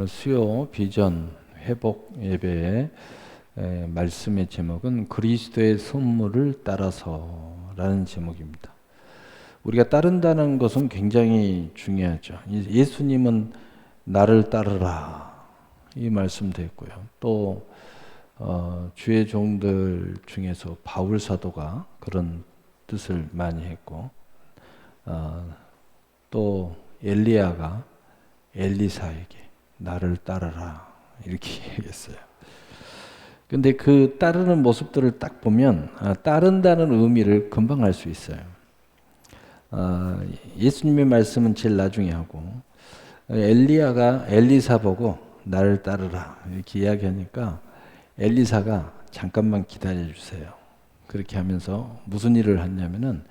수요 비전 회복 예배의 말씀의 제목은 그리스도의 선물을 따라서라는 제목입니다. 우리가 따른다는 것은 굉장히 중요하죠. 예수님은 나를 따르라 이 말씀도 했고요. 또 주의 종들 중에서 바울 사도가 그런 뜻을 많이 했고, 또 엘리야가 엘리사에게 나를 따르라 이렇게 얘기했어요. 근데 그 따르는 모습들을 딱 보면 따른다는 의미를 금방 알 수 있어요. 예수님의 말씀은 제일 나중에 하고, 엘리야가 엘리사 보고 나를 따르라 이렇게 이야기하니까 엘리사가 잠깐만 기다려 주세요. 그렇게 하면서 무슨 일을 했냐면은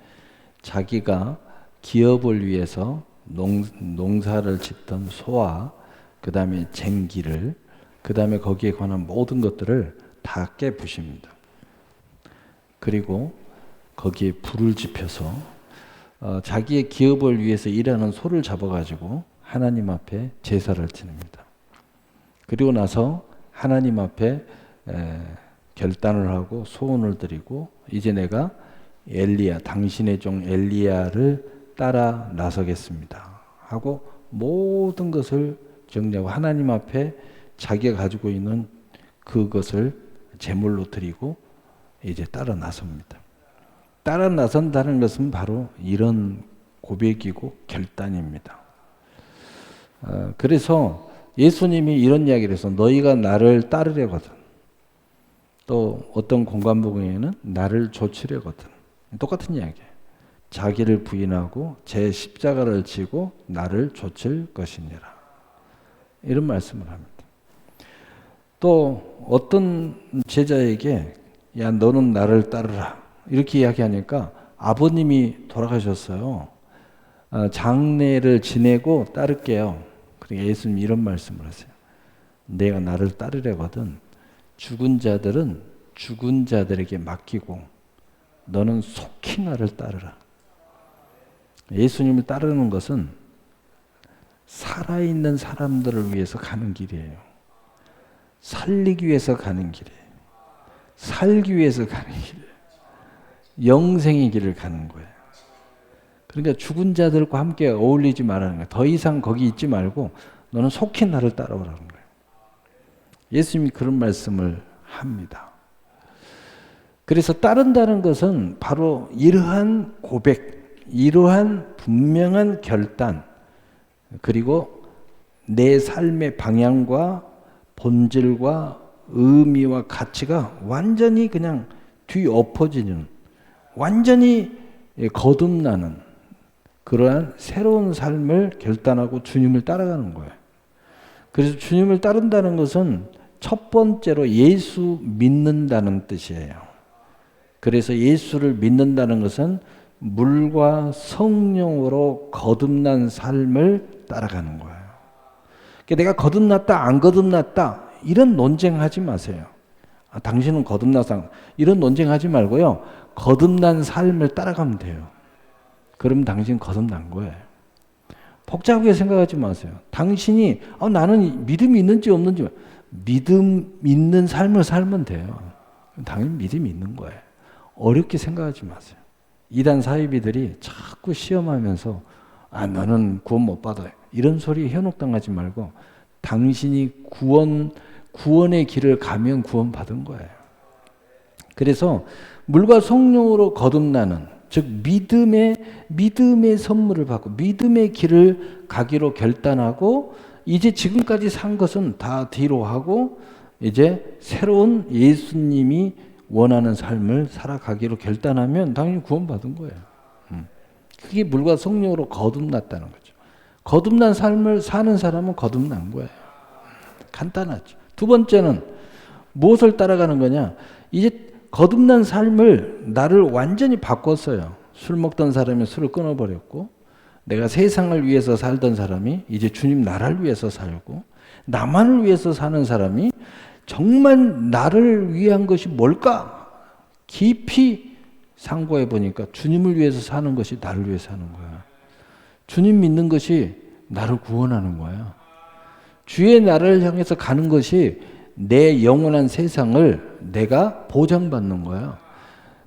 자기가 기업을 위해서 농사를 짓던 소와 그 다음에 쟁기를, 그 다음에 거기에 관한 모든 것들을 다 깨부십니다. 그리고 거기에 불을 지펴서 자기의 기업을 위해서 일하는 소를 잡아가지고 하나님 앞에 제사를 지냅니다. 그리고 나서 하나님 앞에 결단을 하고 소원을 드리고, 이제 내가 엘리야, 당신의 종 엘리야를 따라 나서겠습니다 하고 모든 것을 정리하고 하나님 앞에 자기가 가지고 있는 그것을 제물로 드리고 이제 따라 나섭니다. 따라 나선다는 것은 바로 이런 고백이고 결단입니다. 그래서 예수님이 이런 이야기를 해서 너희가 나를 따르려거든, 또 어떤 공관복음에는 나를 좇으려거든, 똑같은 이야기예요. 자기를 부인하고 제 십자가를 지고 나를 좇을 것이니라 이런 말씀을 합니다. 또 어떤 제자에게 야 너는 나를 따르라 이렇게 이야기하니까 아버님이 돌아가셨어요. 장례를 지내고 따를게요. 그러니까 예수님이 이런 말씀을 하세요. 내가 나를 따르려거든 죽은 자들은 죽은 자들에게 맡기고 너는 속히 나를 따르라. 예수님을 따르는 것은 살아있는 사람들을 위해서 가는 길이에요. 살리기 위해서 가는 길이에요. 살기 위해서 가는 길이에요. 영생의 길을 가는 거예요. 그러니까 죽은 자들과 함께 어울리지 말라는 거예요. 더 이상 거기 있지 말고 너는 속히 나를 따라오라는 거예요. 예수님이 그런 말씀을 합니다. 그래서 따른다는 것은 바로 이러한 고백, 이러한 분명한 결단, 그리고 내 삶의 방향과 본질과 의미와 가치가 완전히 그냥 뒤엎어지는, 완전히 거듭나는 그러한 새로운 삶을 결단하고 주님을 따라가는 거예요. 그래서 주님을 따른다는 것은 첫 번째로 예수 믿는다는 뜻이에요. 그래서 예수를 믿는다는 것은 물과 성령으로 거듭난 삶을 따라가는 거예요. 그러니까 내가 거듭났다 안 거듭났다 이런 논쟁하지 마세요. 당신은 거듭나서 이런 논쟁하지 말고요. 거듭난 삶을 따라가면 돼요. 그럼 당신 거듭난 거예요. 복잡하게 생각하지 마세요. 당신이 나는 믿음이 있는지 없는지, 믿음 있는 삶을 살면 돼요. 당연히 믿음이 있는 거예요. 어렵게 생각하지 마세요. 이단 사이비들이 자꾸 시험하면서 너는 구원 못 받아 이런 소리 현혹당하지 말고 당신이 구원의 길을 가면 구원 받은 거예요. 그래서 물과 성령으로 거듭나는, 즉 믿음의 선물을 받고 믿음의 길을 가기로 결단하고, 이제 지금까지 산 것은 다 뒤로 하고 이제 새로운 예수님이 원하는 삶을 살아가기로 결단하면 당연히 구원받은 거예요. 그게 물과 성령으로 거듭났다는 거죠. 거듭난 삶을 사는 사람은 거듭난 거예요. 간단하죠. 두 번째는 무엇을 따라가는 거냐? 이제 거듭난 삶을 나를 완전히 바꿨어요. 술 먹던 사람이 술을 끊어버렸고, 내가 세상을 위해서 살던 사람이 이제 주님 나라를 위해서 살고, 나만을 위해서 사는 사람이 정말 나를 위한 것이 뭘까? 깊이 상고해 보니까 주님을 위해서 사는 것이 나를 위해서 사는 거야. 주님 믿는 것이 나를 구원하는 거야. 주의 나라를 향해서 가는 것이 내 영원한 세상을 내가 보장받는 거야.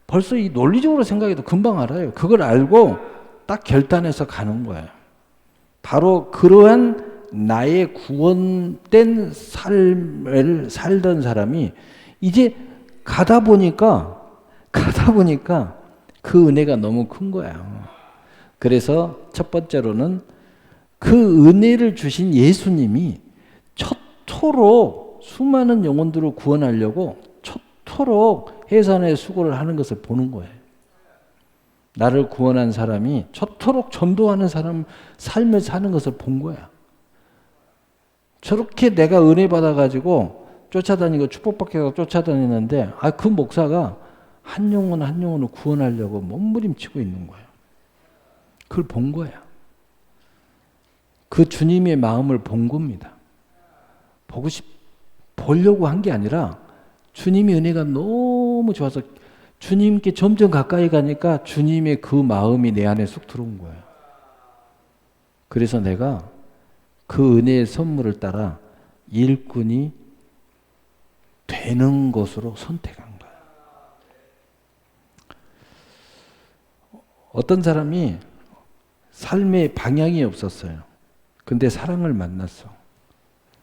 벌써 이 논리적으로 생각해도 금방 알아요. 그걸 알고 딱 결단해서 가는 거예요. 바로 그러한 나의 구원된 삶을 살던 사람이 이제 가다 보니까 그 은혜가 너무 큰 거야. 그래서 첫 번째로는 그 은혜를 주신 예수님이 초토록 수많은 영혼들을 구원하려고 초토록 해산의 수고를 하는 것을 보는 거예요. 나를 구원한 사람이 초토록 전도하는 사람 삶을 사는 것을 본 거야. 저렇게 내가 은혜 받아가지고 쫓아다니고 축복받게 쫓아다니는데 그 목사가 한 영혼 한 영혼을 구원하려고 몸부림치고 있는 거야. 그걸 본 거야. 그 주님의 마음을 본 겁니다. 보려고 한 게 아니라 주님의 은혜가 너무 좋아서 주님께 점점 가까이 가니까 주님의 그 마음이 내 안에 쑥 들어온 거야. 그래서 내가 그 은혜의 선물을 따라 일꾼이 되는 것으로 선택한 거야. 어떤 사람이 삶의 방향이 없었어요. 근데 사랑을 만났어.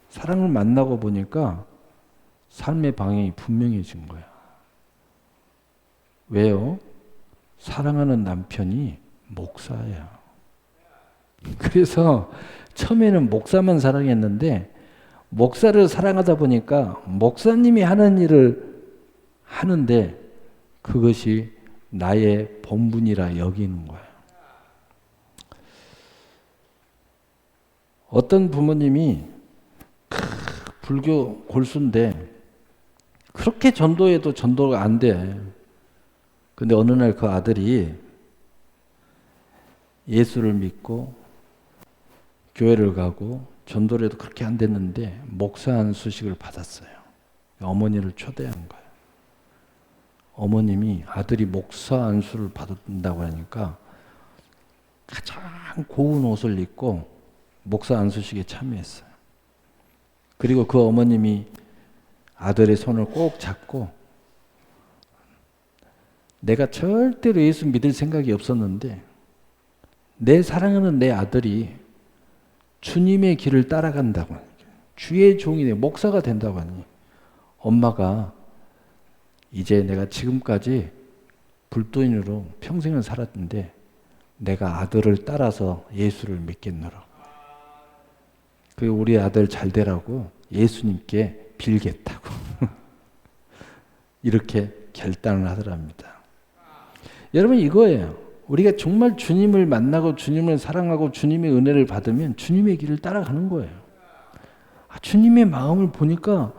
사랑을 만나고 보니까 삶의 방향이 분명해진 거야. 왜요? 사랑하는 남편이 목사야. 그래서 처음에는 목사만 사랑했는데 목사를 사랑하다 보니까 목사님이 하는 일을 하는데 그것이 나의 본분이라 여기는 거야. 어떤 부모님이 불교 골수인데 그렇게 전도해도 전도가 안 돼. 근데 어느 날 그 아들이 예수를 믿고 교회를 가고 전도를 해도 그렇게 안 됐는데 목사 안수식을 받았어요. 어머니를 초대한 거예요. 어머님이 아들이 목사 안수를 받는다고 하니까 가장 고운 옷을 입고 목사 안수식에 참여했어요. 그리고 그 어머님이 아들의 손을 꼭 잡고 내가 절대로 예수 믿을 생각이 없었는데 내 사랑하는 내 아들이 주님의 길을 따라간다고 하니 주의 종이 돼 목사가 된다고 하니 엄마가 이제 내가 지금까지 불도인으로 평생을 살았는데 내가 아들을 따라서 예수를 믿겠노라. 그 우리 아들 잘 되라고 예수님께 빌겠다고 이렇게 결단을 하더랍니다. 여러분 이거예요. 우리가 정말 주님을 만나고 주님을 사랑하고 주님의 은혜를 받으면 주님의 길을 따라가는 거예요. 주님의 마음을 보니까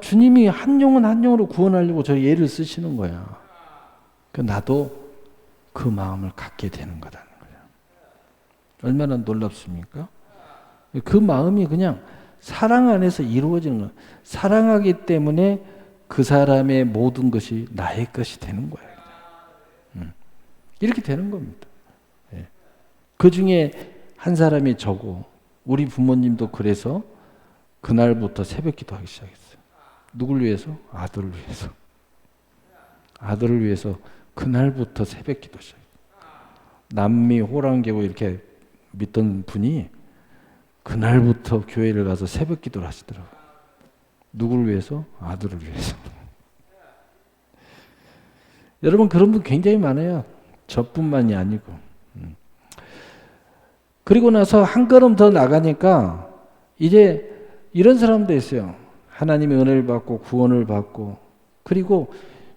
주님이 한 영혼 한 영혼으로 구원하려고 저 얘를 쓰시는 거야. 나도 그 마음을 갖게 되는 거라는 거예요. 얼마나 놀랍습니까? 그 마음이 그냥 사랑 안에서 이루어지는 거예요. 사랑하기 때문에 그 사람의 모든 것이 나의 것이 되는 거예요. 이렇게 되는 겁니다. 그 중에 한 사람이 저고 우리 부모님도 그래서 그날부터 새벽 기도하기 시작했어요. 누굴 위해서? 아들을 위해서. 아들을 위해서 그날부터 새벽 기도 시작했어요. 남미 호랑개고 이렇게 믿던 분이 그날부터 교회를 가서 새벽 기도를 하시더라고요. 누굴 위해서? 아들을 위해서. 여러분 그런 분 굉장히 많아요. 저뿐만이 아니고. 그리고 나서 한 걸음 더 나가니까 이제 이런 사람도 있어요. 하나님의 은혜를 받고 구원을 받고 그리고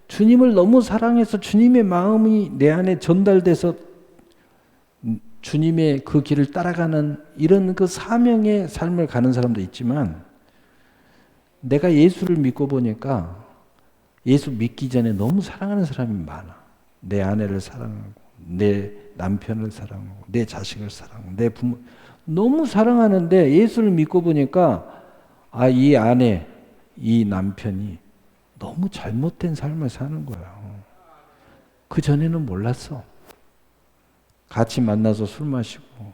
주님을 너무 사랑해서 주님의 마음이 내 안에 전달돼서 주님의 그 길을 따라가는 이런 그 사명의 삶을 가는 사람도 있지만 내가 예수를 믿고 보니까 예수 믿기 전에 너무 사랑하는 사람이 많아. 내 아내를 사랑하고 내 남편을 사랑하고 내 자식을 사랑하고 내 부모 너무 사랑하는데 예수를 믿고 보니까 이 아내, 이 남편이 너무 잘못된 삶을 사는 거야. 그 전에는 몰랐어. 같이 만나서 술 마시고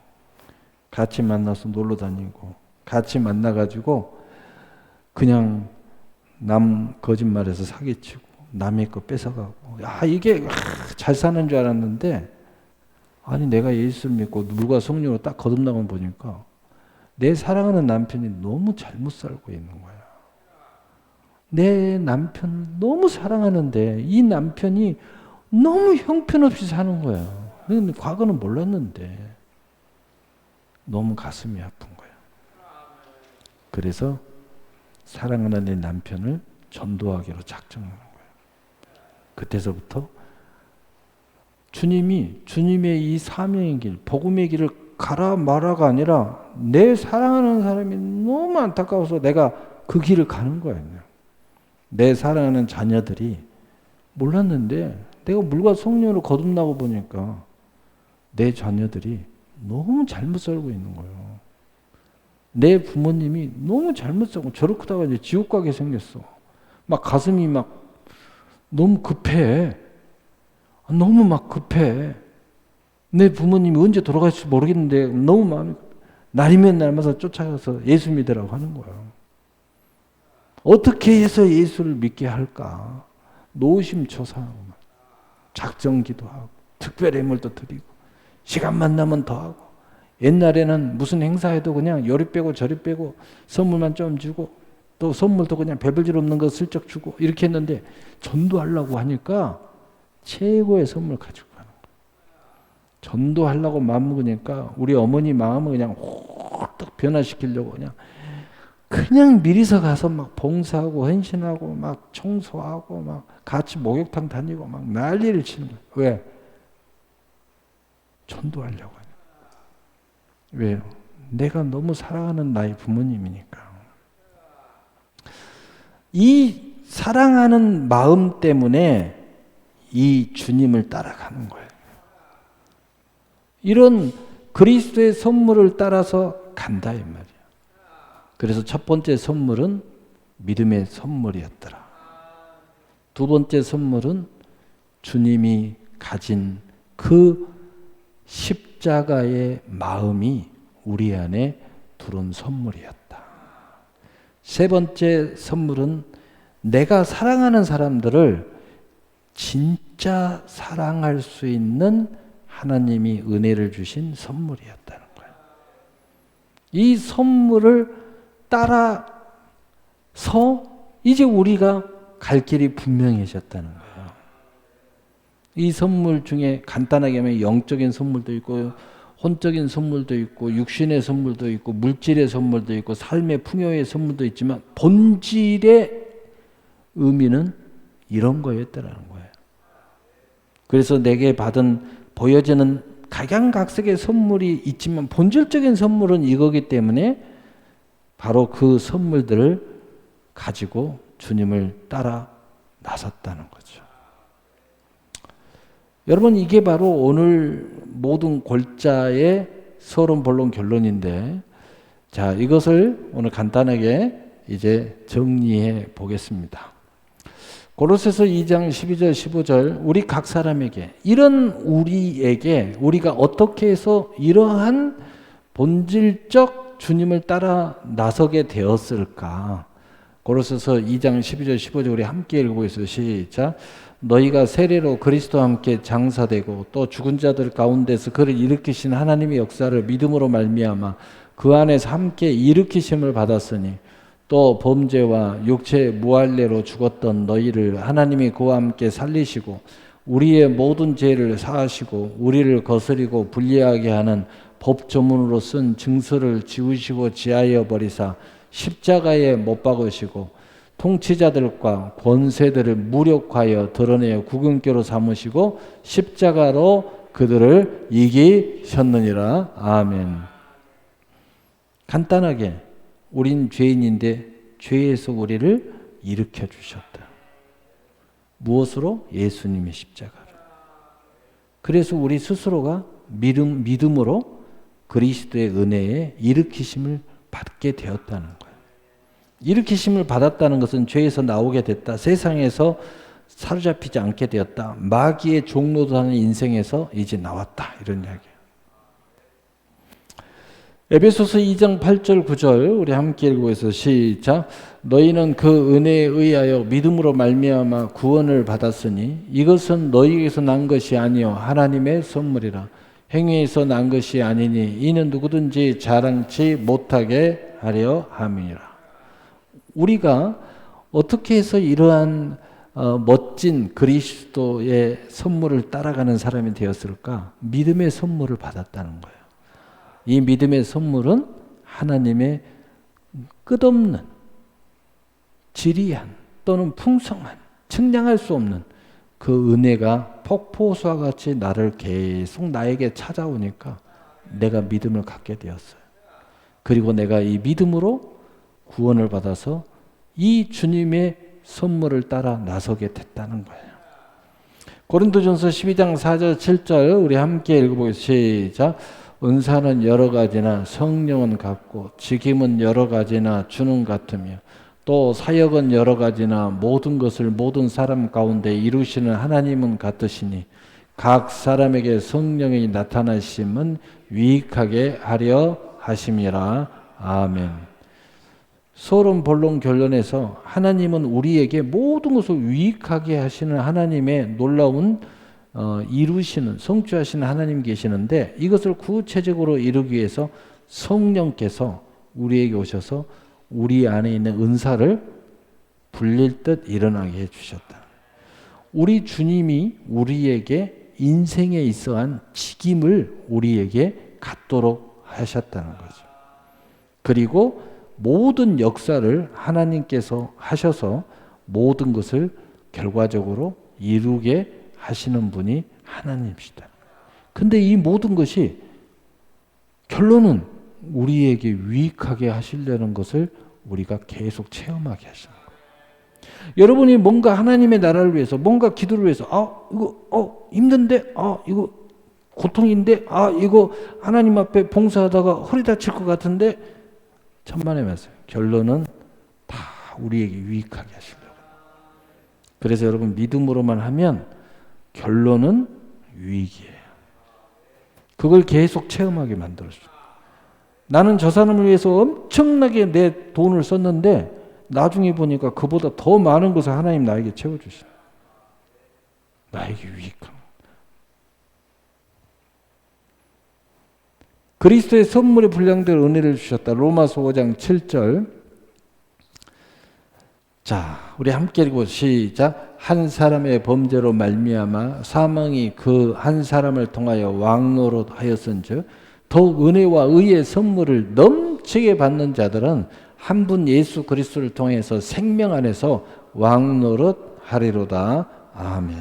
같이 만나서 놀러 다니고 같이 만나가지고 그냥 남 거짓말해서 사기치고 남의 거 뺏어가고 이게 잘 사는 줄 알았는데 아니 내가 예수를 믿고 물과 성령으로 딱 거듭나고 보니까 내 사랑하는 남편이 너무 잘못 살고 있는 거야. 내 남편 너무 사랑하는데 이 남편이 너무 형편없이 사는 거야. 근데 과거는 몰랐는데 너무 가슴이 아픈 거야. 그래서 사랑하는 내 남편을 전도하기로 작정하는 거예요. 그때서부터 주님의 이 사명의 길, 복음의 길을 가라 마라가 아니라 내 사랑하는 사람이 너무 안타까워서 내가 그 길을 가는 거예요. 내 사랑하는 자녀들이 몰랐는데 내가 물과 성령으로 거듭나고 보니까 내 자녀들이 너무 잘못 살고 있는 거예요. 내 부모님이 너무 잘못 살고 저렇게 하다가 이제 지옥 가게 생겼어. 막 가슴이 막 너무 급해. 너무 막 급해. 내 부모님이 언제 돌아가실지 모르겠는데 너무 마음이 날이면 날마다 쫓아가서 예수 믿으라고 하는 거야. 어떻게 해서 예수를 믿게 할까? 노심초사하고 작정기도 하고 특별 예물도 드리고 시간만 나면 더 하고 옛날에는 무슨 행사에도 그냥 요리 빼고 저리 빼고 선물만 좀 주고 또 선물도 그냥 배불질 없는 거 슬쩍 주고 이렇게 했는데 전도하려고 하니까 최고의 선물 가지고 가는 거예요. 전도하려고 마음먹으니까 우리 어머니 마음을 그냥 홀딱 변화시키려고 그냥 미리서 가서 막 봉사하고 헌신하고 막 청소하고 막 같이 목욕탕 다니고 막 난리를 치는 거예요. 왜? 전도하려고 하니까. 왜요? 내가 너무 사랑하는 나의 부모님이니까. 이 사랑하는 마음 때문에 이 주님을 따라가는 거예요. 이런 그리스도의 선물을 따라서 간다 이 말이에요. 그래서 첫 번째 선물은 믿음의 선물이었더라. 두 번째 선물은 주님이 가진 그 십자가의 마음이 우리 안에 들어온 선물이었다. 세 번째 선물은 내가 사랑하는 사람들을 진짜 사랑할 수 있는 하나님이 은혜를 주신 선물이었다는 거예요. 이 선물을 따라서 이제 우리가 갈 길이 분명해졌다는 거예요. 이 선물 중에 간단하게 하면 영적인 선물도 있고 혼적인 선물도 있고 육신의 선물도 있고 물질의 선물도 있고 삶의 풍요의 선물도 있지만 본질의 의미는 이런 거였다라는 거예요. 그래서 내게 보여지는 각양각색의 선물이 있지만 본질적인 선물은 이거기 때문에 바로 그 선물들을 가지고 주님을 따라 나섰다는 거죠. 여러분 이게 바로 오늘 모든 골자의 서론 본론 결론인데 자 이것을 오늘 간단하게 이제 정리해 보겠습니다. 고로새서 2장 12절 15절 우리 각 사람에게 이런 우리에게 우리가 어떻게 해서 이러한 본질적 주님을 따라 나서게 되었을까? 고로새서 2장 12절 15절 우리 함께 읽어보겠습니다. 시작. 너희가 세례로 그리스도와 함께 장사되고 또 죽은 자들 가운데서 그를 일으키신 하나님의 역사를 믿음으로 말미암아 그 안에서 함께 일으키심을 받았으니 또 범죄와 육체의 무할례로 죽었던 너희를 하나님이 그와 함께 살리시고 우리의 모든 죄를 사하시고 우리를 거스리고 불리하게 하는 법조문으로 쓴 증서를 지우시고 지하여 버리사 십자가에 못 박으시고 통치자들과 권세들을 무력하여 드러내어 구근교로 삼으시고 십자가로 그들을 이기셨느니라. 아멘. 간단하게 우린 죄인인데 죄에서 우리를 일으켜 주셨다. 무엇으로? 예수님의 십자가로. 그래서 우리 스스로가 믿음으로 그리스도의 은혜에 일으키심을 받게 되었다는 거예요. 일으키심을 받았다는 것은 죄에서 나오게 됐다. 세상에서 사로잡히지 않게 되었다. 마귀의 종로도 하는 인생에서 이제 나왔다. 이런 이야기예요. 에베소서 2장 8절 9절 우리 함께 읽어보겠습니다. 시작. 너희는 그 은혜에 의하여 믿음으로 말미암아 구원을 받았으니 이것은 너희에게서 난 것이 아니요 하나님의 선물이라. 행위에서 난 것이 아니니 이는 누구든지 자랑치 못하게 하려 함이라. 우리가 어떻게 해서 이러한 멋진 그리스도의 선물을 따라가는 사람이 되었을까? 믿음의 선물을 받았다는 거예요. 이 믿음의 선물은 하나님의 끝없는 지리한 또는 풍성한 측량할 수 없는 그 은혜가 폭포수와 같이 나를 계속 나에게 찾아오니까 내가 믿음을 갖게 되었어요. 그리고 내가 이 믿음으로 구원을 받아서 이 주님의 선물을 따라 나서게 됐다는 거예요. 고린도전서 12장 4절 7절 우리 함께 읽어보겠습니다. 시작. 은사는 여러 가지나 성령은 같고 직임은 여러 가지나 주는 같으며 또 사역은 여러 가지나 모든 것을 모든 사람 가운데 이루시는 하나님은 같으시니 각 사람에게 성령이 나타나심은 유익하게 하려 하심이라. 아멘. 서론 본론 결론에서 하나님은 우리에게 모든 것을 유익하게 하시는 하나님의 놀라운 이루시는 성취하시는 하나님 계시는데 이것을 구체적으로 이루기 위해서 성령께서 우리에게 오셔서 우리 안에 있는 은사를 불릴 듯 일어나게 해주셨다. 우리 주님이 우리에게 인생에 있어한 직임을 우리에게 갖도록 하셨다는 거죠. 그리고 모든 역사를 하나님께서 하셔서 모든 것을 결과적으로 이루게 하시는 분이 하나님이시다. 근데 이 모든 것이 결론은 우리에게 유익하게 하시려는 것을 우리가 계속 체험하게 하시는 거예요. 여러분이 뭔가 하나님의 나라를 위해서 뭔가 기도를 위해서 이거 힘든데 이거 고통인데 이거 하나님 앞에 봉사하다가 허리 다칠 것 같은데 천만의 말씀. 결론은 다 우리에게 유익하게 하시려고. 그래서 여러분 믿음으로만 하면 결론은 유익이에요. 그걸 계속 체험하게 만들어줘요. 나는 저 사람을 위해서 엄청나게 내 돈을 썼는데 나중에 보니까 그보다 더 많은 것을 하나님 나에게 채워주시네. 나에게 유익한. 그리스도의 선물에 분량될 은혜를 주셨다. 로마서 5장 7절. 자, 우리 함께 읽고 시작. 한 사람의 범죄로 말미암아 사망이 그 한 사람을 통하여 왕노릇하였은즉 더욱 은혜와 의의 선물을 넘치게 받는 자들은 한 분 예수 그리스도를 통해서 생명 안에서 왕노릇하리로다. 아멘.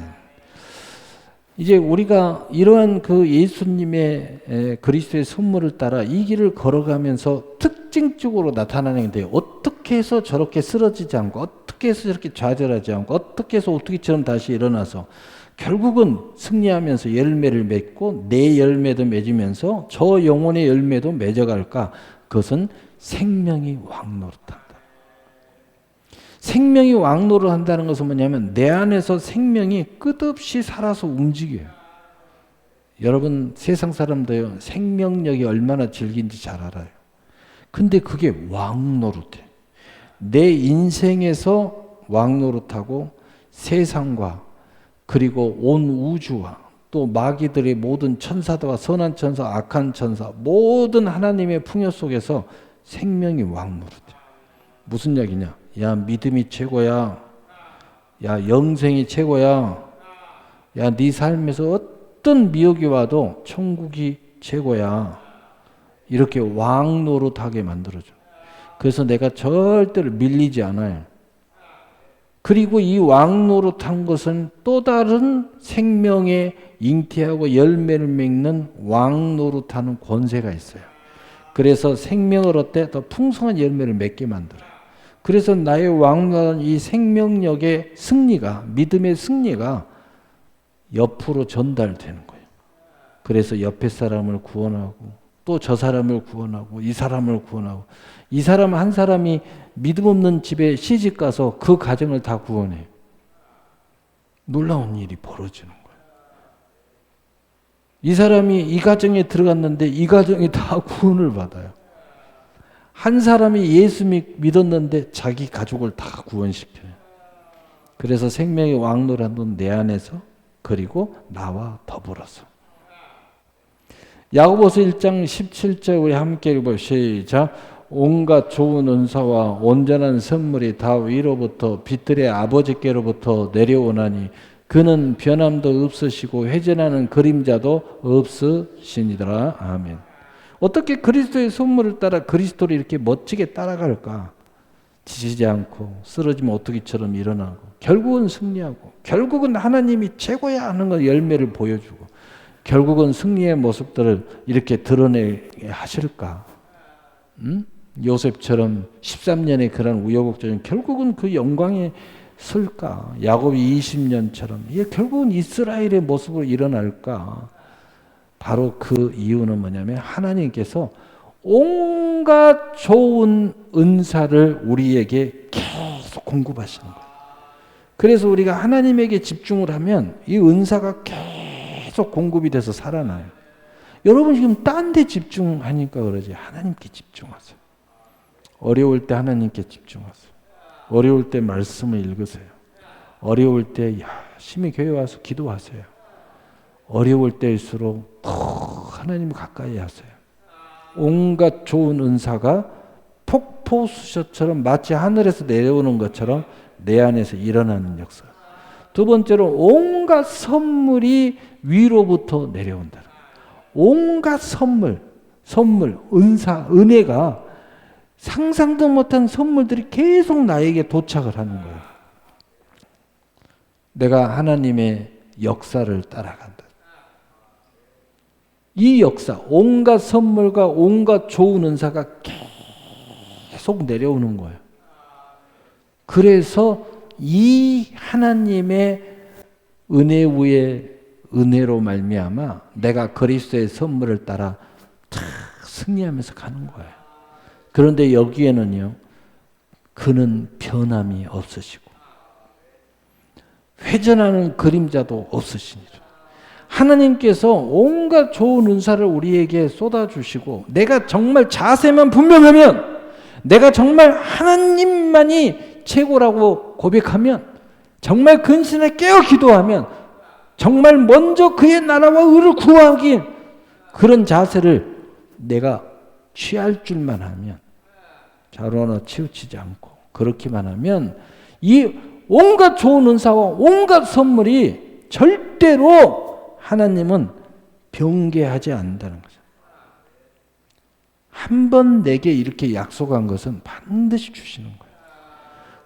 이제 우리가 이러한 그 예수님의 그리스도의 선물을 따라 이 길을 걸어가면서 특징적으로 나타나는 게 어떻게 해서 저렇게 쓰러지지 않고 어떻게 해서 저렇게 좌절하지 않고 어떻게 해서 어떻게처럼 다시 일어나서 결국은 승리하면서 열매를 맺고 내 열매도 맺으면서 저 영혼의 열매도 맺어갈까? 그것은 생명이 왕노릇한다. 생명이 왕노릇 한다는 것은 뭐냐면 내 안에서 생명이 끝없이 살아서 움직여요. 여러분 세상 사람도요 생명력이 얼마나 질긴지 잘 알아요. 근데 그게 왕노릇해. 내 인생에서 왕노릇하고 세상과 그리고 온 우주와 또 마귀들의 모든 천사들과 선한 천사, 악한 천사 모든 하나님의 풍요 속에서 생명이 왕노릇해. 무슨 이야기냐? 야 믿음이 최고야. 야 영생이 최고야. 야 네 삶에서 어떤 미혹이 와도 천국이 최고야. 이렇게 왕노릇하게 만들어줘. 그래서 내가 절대로 밀리지 않아요. 그리고 이 왕노릇한 것은 또 다른 생명에 잉태하고 열매를 맺는 왕노릇하는 권세가 있어요. 그래서 생명을 얻되 더 풍성한 열매를 맺게 만들어요. 그래서 나의 왕노릇한 이 생명력의 승리가, 믿음의 승리가 옆으로 전달되는 거예요. 그래서 옆에 사람을 구원하고 또 저 사람을 구원하고 이 사람을 구원하고 이 사람 한 사람이 믿음 없는 집에 시집 가서 그 가정을 다 구원해요. 놀라운 일이 벌어지는 거예요. 이 사람이 이 가정에 들어갔는데 이 가정이 다 구원을 받아요. 한 사람이 예수 믿었는데 자기 가족을 다 구원시켜요. 그래서 생명의 왕노라는 내 안에서 그리고 나와 더불어서. 야고보서 1장 17절 우리 함께 읽어보시죠. 시작. 온갖 좋은 은사와 온전한 선물이 다 위로부터 빛들의 아버지께로부터 내려오나니 그는 변함도 없으시고 회전하는 그림자도 없으시니라. 아멘. 어떻게 그리스도의 선물을 따라 그리스도를 이렇게 멋지게 따라갈까? 지치지 않고 쓰러지면 어떻게처럼 일어나고 결국은 승리하고 결국은 하나님이 최고야 하는 걸 열매를 보여주고 결국은 승리의 모습들을 이렇게 드러내게 하실까? 요셉처럼 13년의 그런 우여곡절 결국은 그 영광에 설까? 야곱이 20년처럼 이게 결국은 이스라엘의 모습으로 일어날까? 바로 그 이유는 뭐냐면 하나님께서 온갖 좋은 은사를 우리에게 계속 공급하시는 거예요. 그래서 우리가 하나님에게 집중을 하면 이 은사가 계속 공급이 돼서 살아나요. 여러분 지금 딴 데 집중하니까 그러지 하나님께 집중하세요. 어려울 때 하나님께 집중하세요. 어려울 때 말씀을 읽으세요. 어려울 때 열심히 교회 와서 기도하세요. 어려울 때일수록 더 하나님을 가까이 하세요. 온갖 좋은 은사가 폭포수셔처럼 마치 하늘에서 내려오는 것처럼 내 안에서 일어나는 역사. 두 번째로 온갖 선물이 위로부터 내려온다. 온갖 선물, 은사, 은혜가 상상도 못한 선물들이 계속 나에게 도착을 하는 거예요. 내가 하나님의 역사를 따라간다. 이 역사, 온갖 선물과 온갖 좋은 은사가 계속 내려오는 거예요. 그래서 이 하나님의 은혜 위에 은혜로 말미암아 내가 그리스도의 선물을 따라 탁 승리하면서 가는 거예요. 그런데 여기에는요, 그는 변함이 없으시고 회전하는 그림자도 없으시니라. 하나님께서 온갖 좋은 은사를 우리에게 쏟아주시고 내가 정말 자세만 분명하면 내가 정말 하나님만이 최고라고 고백하면 정말 근신에 깨어 기도하면 정말 먼저 그의 나라와 의를 구하기 그런 자세를 내가 취할 줄만 하면 자로나 치우치지 않고 그렇게만 하면 이 온갖 좋은 은사와 온갖 선물이 절대로 하나님은 변개하지 않는다는 거죠. 한 번 내게 이렇게 약속한 것은 반드시 주시는 거예요.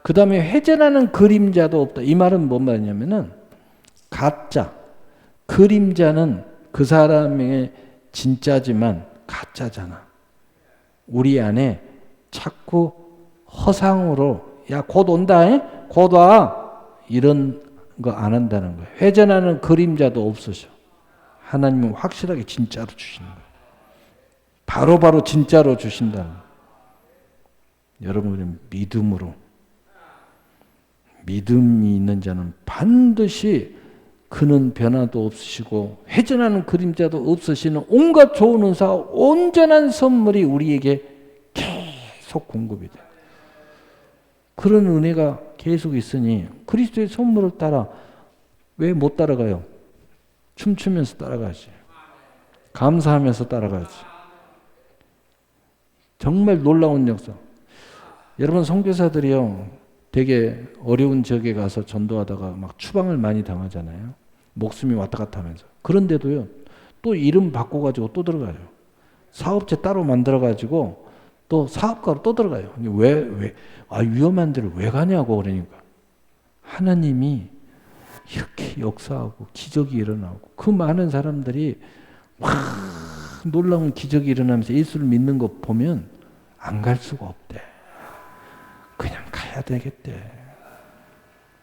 그 다음에 회전하는 그림자도 없다. 이 말은 뭔 말이냐면은 가짜, 그림자는 그 사람의 진짜지만 가짜잖아. 우리 안에 자꾸 허상으로 야 곧 온다, 곧 와 이런 거 안 한다는 거예요. 회전하는 그림자도 없으셔. 하나님은 확실하게 진짜로 주시는 거예요. 바로바로 진짜로 주신다는 거예요. 여러분은 믿음으로 믿음이 있는 자는 반드시 그는 변화도 없으시고 회전하는 그림자도 없으시는 온갖 좋은 은사와 온전한 선물이 우리에게 계속 공급이 돼요. 그런 은혜가 계속 있으니 그리스도의 선물을 따라 왜 못 따라가요? 춤추면서 따라가지. 감사하면서 따라가지. 정말 놀라운 역사. 여러분 선교사들이요 되게 어려운 지역에 가서 전도하다가 막 추방을 많이 당하잖아요. 목숨이 왔다 갔다 하면서. 그런데도요 또 이름 바꿔가지고 또 들어가요. 사업체 따로 만들어가지고 또 사업가로 또 들어가요. 위험한 데를 왜 가냐고 그러니까. 하나님이 이렇게 역사하고 기적이 일어나고 그 많은 사람들이 막 놀라운 기적이 일어나면서 예수를 믿는 거 보면 안 갈 수가 없대. 그냥 가야 되겠대.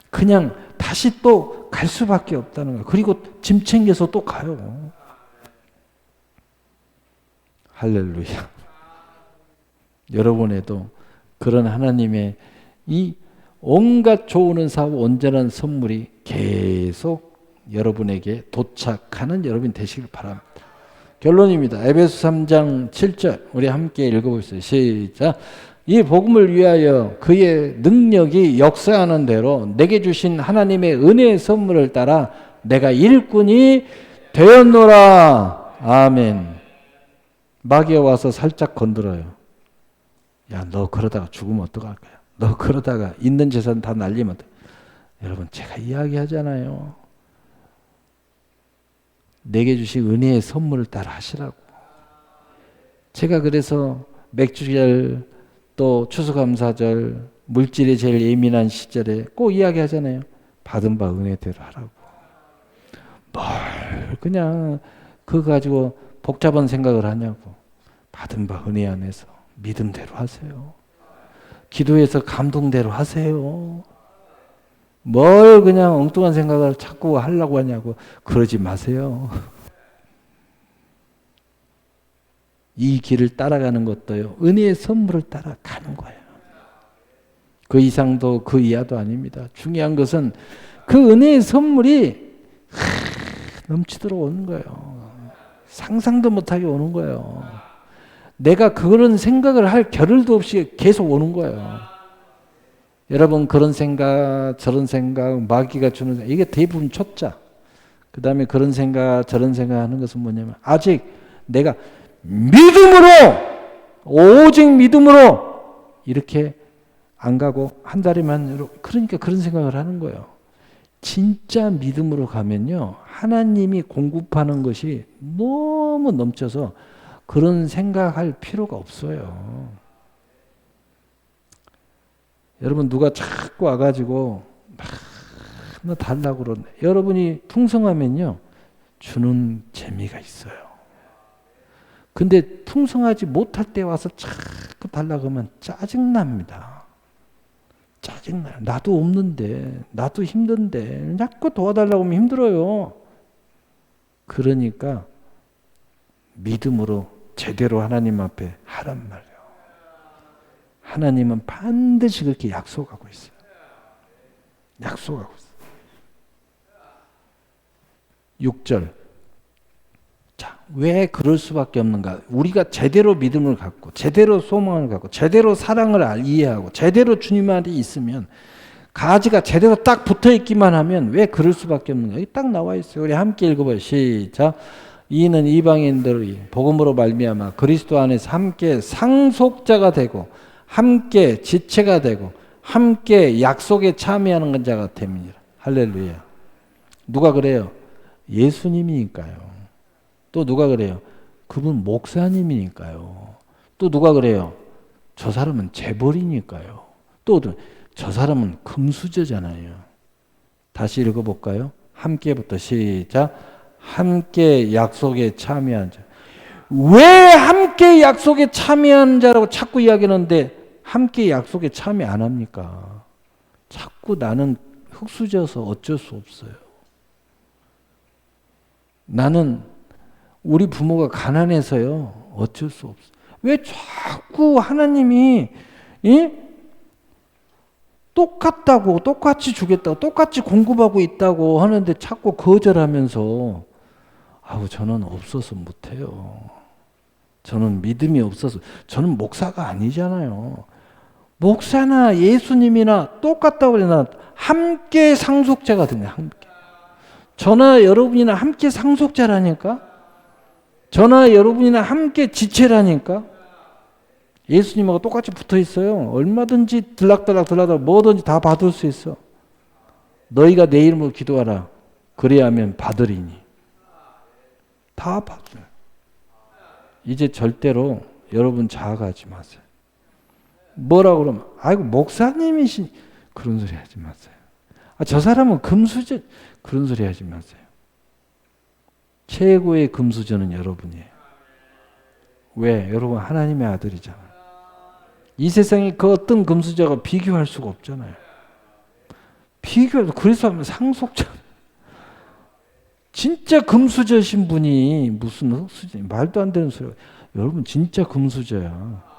그냥 다시 또 갈 수밖에 없다는 거야. 그리고 짐 챙겨서 또 가요. 할렐루야. 여러분에도 그런 하나님의 이 온갖 좋은 은사와 온전한 선물이 계속 여러분에게 도착하는 여러분 되시길 바랍니다. 결론입니다. 에베소 3장 7절 우리 함께 읽어보세요. 시작. 이 복음을 위하여 그의 능력이 역사하는 대로 내게 주신 하나님의 은혜의 선물을 따라 내가 일꾼이 되었노라. 아멘. 마귀가 와서 살짝 건드려요. 야, 너 그러다가 죽으면 어떡할 거야? 너 그러다가 있는 재산 다 날리면 어떡해? 여러분, 제가 이야기하잖아요. 내게 주신 은혜의 선물을 따라 하시라고. 제가 그래서 맥주절 또 추수감사절 물질에 제일 예민한 시절에 꼭 이야기하잖아요. 받은 바 은혜대로 하라고. 뭘 그냥 그거 가지고 복잡한 생각을 하냐고. 받은 바 은혜 안에서 믿음대로 하세요. 기도해서 감동대로 하세요. 뭘 그냥 엉뚱한 생각을 자꾸 하려고 하냐고. 그러지 마세요. 이 길을 따라가는 것도요, 은혜의 선물을 따라가는 거예요. 그 이상도 그 이하도 아닙니다. 중요한 것은 그 은혜의 선물이 넘치도록 오는 거예요. 상상도 못하게 오는 거예요. 내가 그런 생각을 할 겨를도 없이 계속 오는 거예요. 여러분, 그런 생각, 저런 생각, 마귀가 주는 생각, 이게 대부분 초짜. 그 다음에 그런 생각, 저런 생각 하는 것은 뭐냐면, 아직 내가 믿음으로, 오직 믿음으로 이렇게 안 가고 한 달에만, 그러니까 그런 생각을 하는 거예요. 진짜 믿음으로 가면요, 하나님이 공급하는 것이 너무 넘쳐서 그런 생각할 필요가 없어요. 여러분, 누가 자꾸 와가지고 막 달라고 그러네. 여러분이 풍성하면요, 주는 재미가 있어요. 근데 풍성하지 못할 때 와서 자꾸 달라고 하면 짜증납니다. 짜증나요. 나도 없는데, 나도 힘든데, 자꾸 도와달라고 하면 힘들어요. 그러니까 믿음으로 제대로 하나님 앞에 하란 말이에요. 하나님은 반드시 그렇게 약속하고 있어요. 약속하고 있어요. 6절. 자, 왜 그럴 수밖에 없는가? 우리가 제대로 믿음을 갖고, 제대로 소망을 갖고, 제대로 사랑을 이해하고, 제대로 주님 안에 있으면, 가지가 제대로 딱 붙어 있기만 하면 왜 그럴 수밖에 없는가? 여기 딱 나와 있어요. 우리 함께 읽어봐요. 시작. 이는 이방인들이 복음으로 말미암아 그리스도 안에서 함께 상속자가 되고, 함께 지체가 되고, 함께 약속에 참여하는 자가 됩니다. 할렐루야. 누가 그래요? 예수님이니까요. 또 누가 그래요? 그분 목사님이니까요. 또 누가 그래요? 저 사람은 재벌이니까요. 또 저 사람은 금수저잖아요. 다시 읽어볼까요? 함께부터 시작. 함께 약속에 참여한 자. 왜 함께 약속에 참여한 자라고 자꾸 이야기하는데 함께 약속에 참여 안 합니까? 자꾸 나는 흙수저서 어쩔 수 없어요. 나는 우리 부모가 가난해서요. 어쩔 수 없어요. 왜 자꾸 하나님이 똑같다고, 똑같이 주겠다고, 똑같이 공급하고 있다고 하는데 자꾸 거절하면서 저는 없어서 못해요. 저는 믿음이 없어서. 저는 목사가 아니잖아요. 목사나 예수님이나 똑같다고 그러나 함께 상속자가 되네. 함께. 저나 여러분이나 함께 상속자라니까. 저나 여러분이나 함께 지체라니까. 예수님하고 똑같이 붙어 있어요. 얼마든지 들락달락 뭐든지 다 받을 수 있어. 너희가 내 이름으로 기도하라. 그래야 하면 받으리니. 다 받아요. 이제 절대로 여러분 자학하지 마세요. 뭐라 그러면 아이고 목사님이신 그런 소리 하지 마세요. 저 사람은 금수저 그런 소리 하지 마세요. 최고의 금수저는 여러분이에요. 왜? 여러분 하나님의 아들이잖아요. 이 세상에 그 어떤 금수저가 비교할 수가 없잖아요. 그래서 하면 상속자. 진짜 금수저신 분이 무슨 흙수저, 말도 안 되는 소리가. 여러분 진짜 금수저야.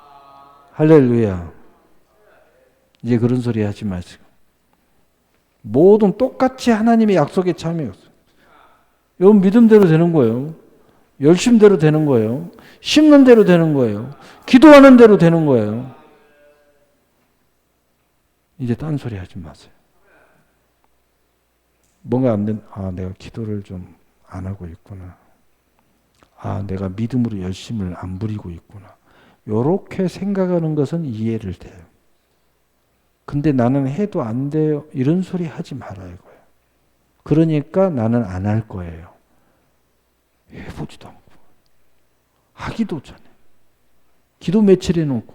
할렐루야. 이제 그런 소리 하지 마시고. 모든 똑같이 하나님의 약속에 참여했어요. 여러분 믿음대로 되는 거예요. 열심대로 되는 거예요. 심는 대로 되는 거예요. 기도하는 대로 되는 거예요. 이제 딴소리 하지 마세요. 뭔가 안 된, 내가 기도를 좀 안 하고 있구나. 내가 믿음으로 열심을 안 부리고 있구나. 요렇게 생각하는 것은 이해를 돼요. 근데 나는 해도 안 돼요. 이런 소리 하지 말아요. 이거예요. 그러니까 나는 안 할 거예요. 해보지도 않고. 하기도 전에. 기도 며칠 해놓고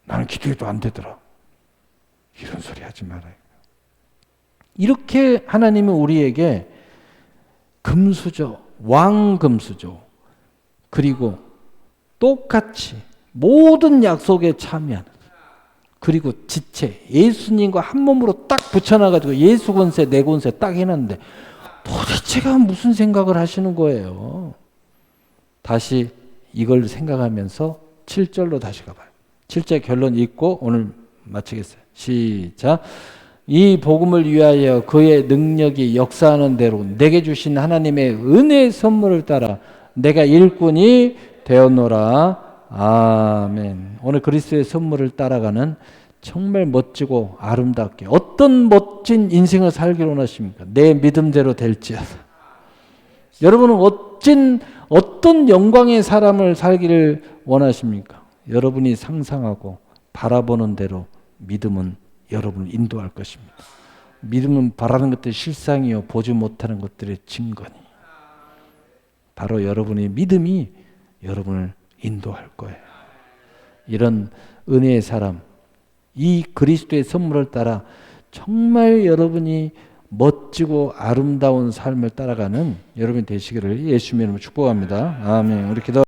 나는 기도해도 안 되더라. 이런 소리 하지 말아요. 이렇게 하나님은 우리에게 금수저, 왕금수저, 그리고 똑같이 모든 약속에 참여하는, 그리고 지체, 예수님과 한 몸으로 딱 붙여놔가지고 예수 권세, 내 권세 딱 해놨는데 도대체가 무슨 생각을 하시는 거예요. 다시 이걸 생각하면서 7절로 다시 가봐요. 7절 결론 읽고 오늘 마치겠어요. 시작. 이 복음을 위하여 그의 능력이 역사하는 대로 내게 주신 하나님의 은혜의 선물을 따라 내가 일꾼이 되었노라. 아멘. 오늘 그리스도의 선물을 따라가는 정말 멋지고 아름답게 어떤 멋진 인생을 살기를 원하십니까? 내 믿음대로 될지어다. 여러분은 어떤 영광의 사람을 살기를 원하십니까? 여러분이 상상하고 바라보는 대로 믿음은 여러분을 인도할 것입니다. 믿음은 바라는 것들이 실상이요 보지 못하는 것들의 증거니. 바로 여러분의 믿음이 여러분을 인도할 거예요. 이런 은혜의 사람, 이 그리스도의 선물을 따라 정말 여러분이 멋지고 아름다운 삶을 따라가는 여러분이 되시기를 예수님의 이름으로 축복합니다. 아멘. 우리 기도.